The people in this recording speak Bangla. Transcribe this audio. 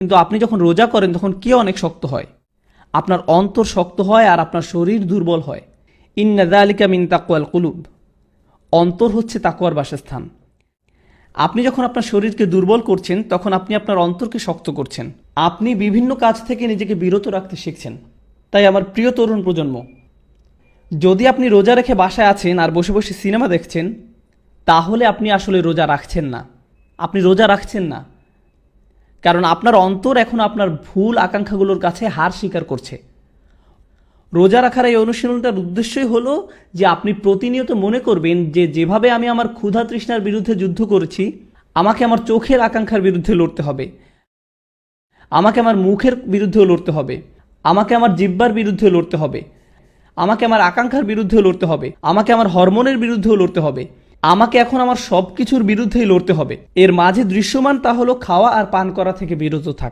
কিন্তু আপনি যখন রোজা করেন তখন কে অনেক শক্ত হয়? আপনার অন্তর শক্ত হয় আর আপনার শরীর দুর্বল হয়। ইন্না যালিকা মিন তাকওয়াল কুলুব। অন্তর হচ্ছে তাকওয়ার বাসস্থান। আপনি যখন আপনার শরীরকে দুর্বল করছেন তখন আপনি আপনার অন্তরকে শক্ত করছেন। আপনি বিভিন্ন কাজ থেকে নিজেকে বিরত রাখতে শিখছেন। তাই আমার প্রিয় তরুণ প্রজন্ম, যদি আপনি রোজা রেখে বাসায় আছেন আর বসে বসে সিনেমা দেখছেন, তাহলে আপনি আসলে রোজা রাখছেন না। আপনি রোজা রাখছেন না, কারণ আপনার অন্তর এখন আপনার ভুল আকাঙ্ক্ষাগুলোর কাছে হার স্বীকার করছে। রোজা রাখার এই অনুশীলনটার উদ্দেশ্যই হলো যে আপনি প্রতিনিয়ত মনে করবেন যে যেভাবে আমি আমার ক্ষুধা তৃষ্ণার বিরুদ্ধে যুদ্ধ করেছি, আমাকে আমার চোখের আকাঙ্ক্ষার বিরুদ্ধে লড়তে হবে, আমাকে আমার মুখের বিরুদ্ধেও লড়তে হবে, আমাকে আমার জিহ্বার বিরুদ্ধে লড়তে হবে, আমাকে আমার আকাঙ্ক্ষার বিরুদ্ধে লড়তে হবে, আমাকে আমার হরমোনের বিরুদ্ধেও লড়তে হবে, আমাকে এখন আমার সব কিছুর বিরুদ্ধেই লড়তে হবে। এর মাঝে দৃশ্যমান তা হলো খাওয়া আর পান করা থেকে বিরত থাকা।